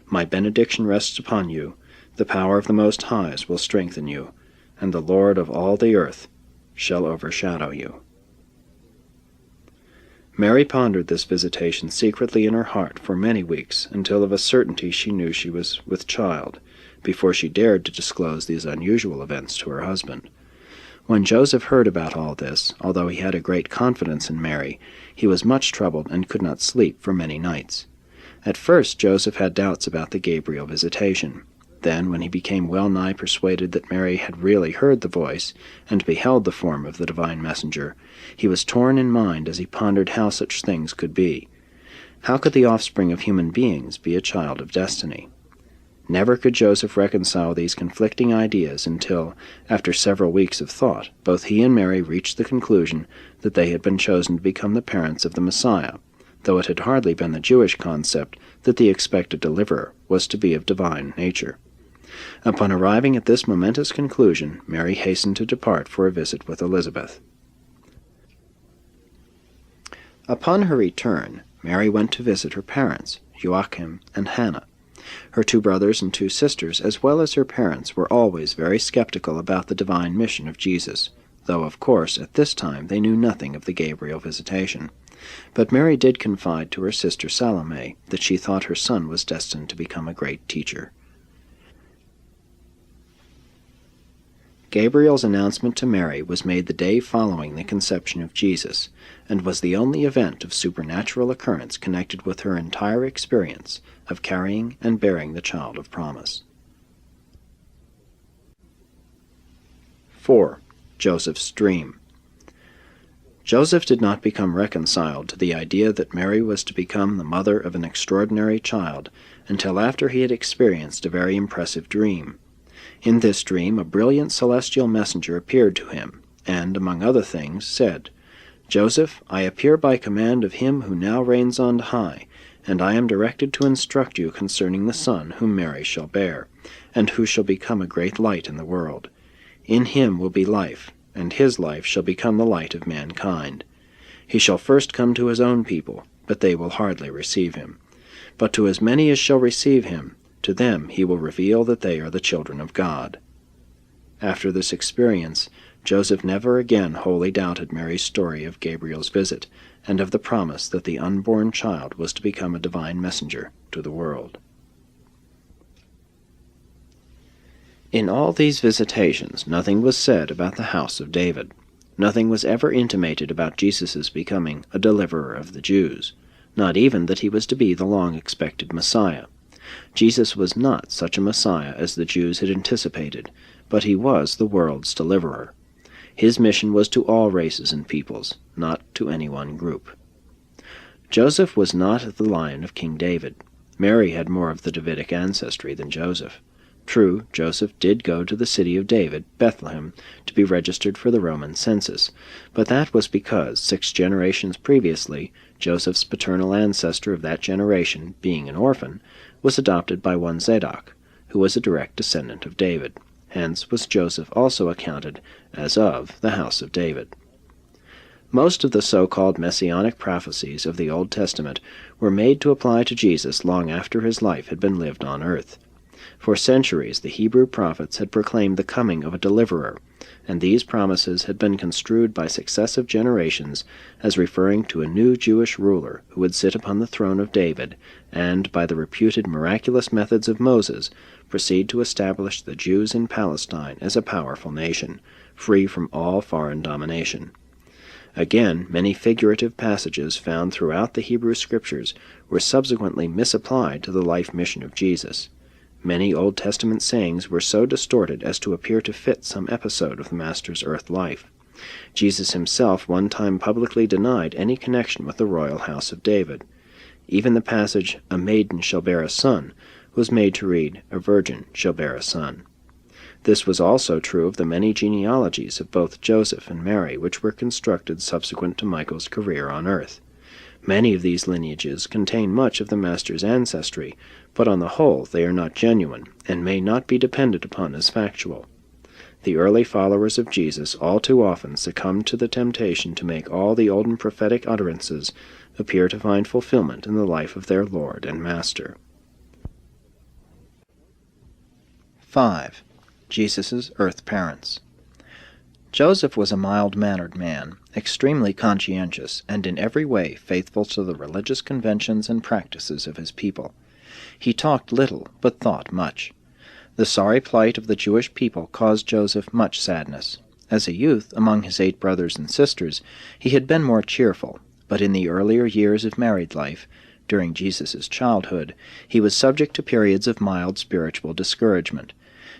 My benediction rests upon you, the power of the Most Highs will strengthen you, and the Lord of all the earth shall overshadow you." Mary pondered this visitation secretly in her heart for many weeks, until of a certainty she knew she was with child, before she dared to disclose these unusual events to her husband. When Joseph heard about all this, although he had a great confidence in Mary, he was much troubled and could not sleep for many nights. At first Joseph had doubts about the Gabriel visitation. Then, when he became well nigh persuaded that Mary had really heard the voice, and beheld the form of the divine messenger, he was torn in mind as he pondered how such things could be. How could the offspring of human beings be a child of destiny? Never could Joseph reconcile these conflicting ideas until, after several weeks of thought, both he and Mary reached the conclusion that they had been chosen to become the parents of the Messiah, though it had hardly been the Jewish concept that the expected deliverer was to be of divine nature. Upon arriving at this momentous conclusion, Mary hastened to depart for a visit with Elizabeth. Upon her return, Mary went to visit her parents, Joachim and Hannah. Her 2 brothers and 2 sisters, as well as her parents, were always very skeptical about the divine mission of Jesus, though, of course, at this time they knew nothing of the Gabriel visitation. But Mary did confide to her sister Salome that she thought her son was destined to become a great teacher. Gabriel's announcement to Mary was made the day following the conception of Jesus, and was the only event of supernatural occurrence connected with her entire experience of carrying and bearing the child of promise. 4. Joseph's dream. Joseph did not become reconciled to the idea that Mary was to become the mother of an extraordinary child until after he had experienced a very impressive dream. In this dream a brilliant celestial messenger appeared to him, and, among other things, said, "Joseph, I appear by command of him who now reigns on high, and I am directed to instruct you concerning the Son whom Mary shall bear, and who shall become a great light in the world. In him will be life, and his life shall become the light of mankind. He shall first come to his own people, but they will hardly receive him. But to as many as shall receive him, to them he will reveal that they are the children of God." After this experience, Joseph never again wholly doubted Mary's story of Gabriel's visit, and of the promise that the unborn child was to become a divine messenger to the world. In all these visitations nothing was said about the house of David. Nothing was ever intimated about Jesus' becoming a deliverer of the Jews, not even that he was to be the long-expected Messiah. Jesus was not such a Messiah as the Jews had anticipated, but he was the world's deliverer. His mission was to all races and peoples, not to any one group. Joseph was not the line of King David. Mary had more of the Davidic ancestry than Joseph. True, Joseph did go to the city of David, Bethlehem, to be registered for the Roman census, but that was because 6 generations previously, Joseph's paternal ancestor of that generation, being an orphan, was adopted by one Zadok, who was a direct descendant of David. Hence was Joseph also accounted as of the house of David. Most of the so-called messianic prophecies of the Old Testament were made to apply to Jesus long after his life had been lived on earth. For centuries the Hebrew prophets had proclaimed the coming of a deliverer, and these promises had been construed by successive generations as referring to a new Jewish ruler who would sit upon the throne of David, and, by the reputed miraculous methods of Moses, proceed to establish the Jews in Palestine as a powerful nation, free from all foreign domination. Again, many figurative passages found throughout the Hebrew Scriptures were subsequently misapplied to the life mission of Jesus. Many Old Testament sayings were so distorted as to appear to fit some episode of the Master's earth life. Jesus himself one time publicly denied any connection with the royal house of David. Even the passage, "A maiden shall bear a son," was made to read, "A virgin shall bear a son." This was also true of the many genealogies of both Joseph and Mary which were constructed subsequent to Michael's career on earth. Many of these lineages contain much of the Master's ancestry, but on the whole they are not genuine, and may not be depended upon as factual. The early followers of Jesus all too often succumbed to the temptation to make all the olden prophetic utterances appear to find fulfillment in the life of their Lord and Master. 5. Jesus' earth parents. Joseph was a mild-mannered man, extremely conscientious, and in every way faithful to the religious conventions and practices of his people. He talked little, but thought much. The sorry plight of the Jewish people caused Joseph much sadness. As a youth, among his 8 brothers and sisters, he had been more cheerful, but in the earlier years of married life, during Jesus' childhood, he was subject to periods of mild spiritual discouragement.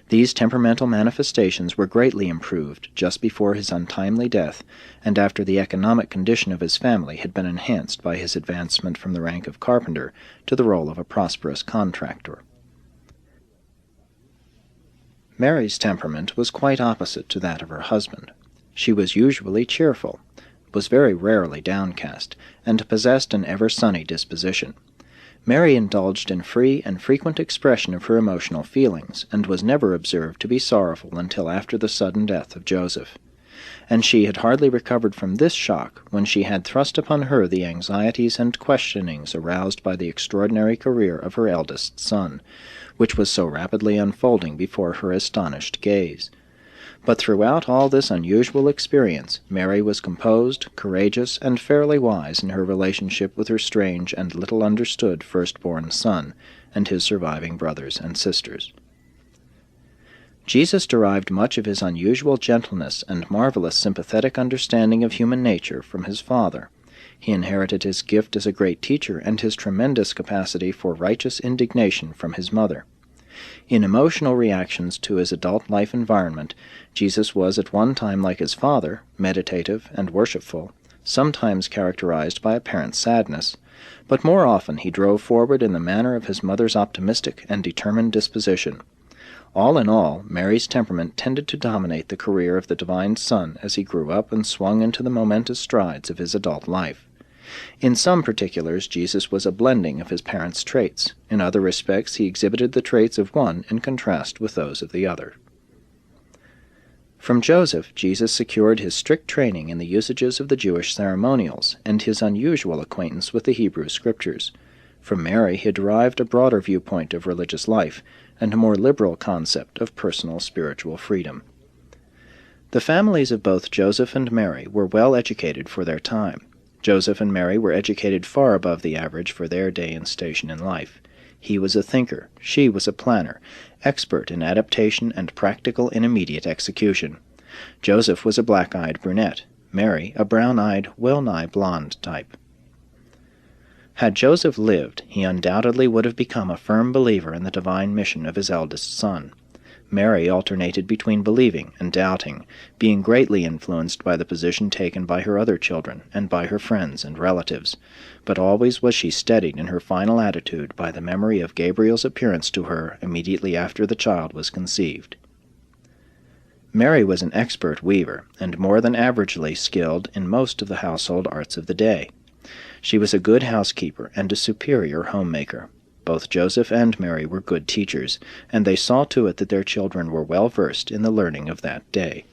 These temperamental manifestations were greatly improved just before his untimely death, and after the economic condition of his family had been enhanced by his advancement from the rank of carpenter to the role of a prosperous contractor. Mary's temperament was quite opposite to that of her husband. She was usually cheerful, was very rarely downcast, and possessed an ever-sunny disposition. Mary indulged in free and frequent expression of her emotional feelings, and was never observed to be sorrowful until after the sudden death of Joseph. And she had hardly recovered from this shock when she had thrust upon her the anxieties and questionings aroused by the extraordinary career of her eldest son, which was so rapidly unfolding before her astonished gaze. But throughout all this unusual experience, Mary was composed, courageous, and fairly wise in her relationship with her strange and little understood firstborn son and his surviving brothers and sisters. Jesus derived much of his unusual gentleness and marvelous sympathetic understanding of human nature from his Father. He inherited his gift as a great teacher and his tremendous capacity for righteous indignation from his mother. In emotional reactions to his adult life environment, Jesus was at one time like his father, meditative and worshipful, sometimes characterized by apparent sadness, but more often he drove forward in the manner of his mother's optimistic and determined disposition. All in all, Mary's temperament tended to dominate the career of the divine Son as he grew up and swung into the momentous strides of his adult life. In some particulars, Jesus was a blending of his parents' traits. In other respects, he exhibited the traits of one in contrast with those of the other. From Joseph, Jesus secured his strict training in the usages of the Jewish ceremonials and his unusual acquaintance with the Hebrew Scriptures. From Mary he derived a broader viewpoint of religious life and a more liberal concept of personal spiritual freedom. The families of both Joseph and Mary were well educated for their time. Joseph and Mary were educated far above the average for their day and station in life. He was a thinker, she was a planner, expert in adaptation and practical in immediate execution. Joseph was a black-eyed brunette, Mary a brown-eyed, well-nigh blonde type. Had Joseph lived, he undoubtedly would have become a firm believer in the divine mission of his eldest son. Mary alternated between believing and doubting, being greatly influenced by the position taken by her other children and by her friends and relatives, but always was she steadied in her final attitude by the memory of Gabriel's appearance to her immediately after the child was conceived. Mary was an expert weaver, and more than averagely skilled in most of the household arts of the day. She was a good housekeeper and a superior homemaker. Both Joseph and Mary were good teachers, and they saw to it that their children were well versed in the learning of that day.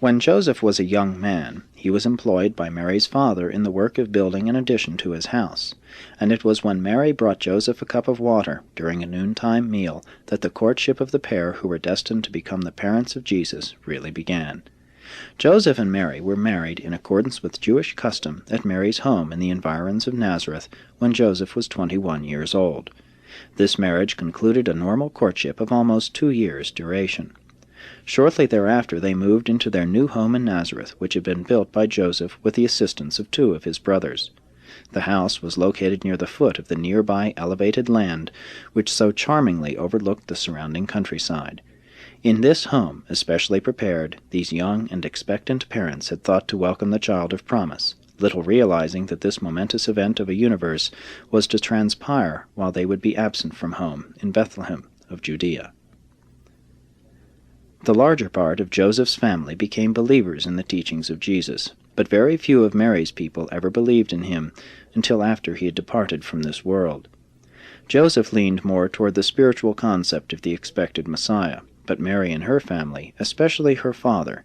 When Joseph was a young man, he was employed by Mary's father in the work of building an addition to his house, and it was when Mary brought Joseph a cup of water during a noontime meal that the courtship of the pair who were destined to become the parents of Jesus really began. Joseph and Mary were married in accordance with Jewish custom at Mary's home in the environs of Nazareth when Joseph was 21 years old. This marriage concluded a normal courtship of almost 2 years' duration. Shortly thereafter they moved into their new home in Nazareth, which had been built by Joseph with the assistance of 2 of his brothers. The house was located near the foot of the nearby elevated land, which so charmingly overlooked the surrounding countryside. In this home, especially prepared, these young and expectant parents had thought to welcome the child of promise, little realizing that this momentous event of a universe was to transpire while they would be absent from home in Bethlehem of Judea. The larger part of Joseph's family became believers in the teachings of Jesus, but very few of Mary's people ever believed in him until after he had departed from this world. Joseph leaned more toward the spiritual concept of the expected Messiah, but Mary and her family, especially her father,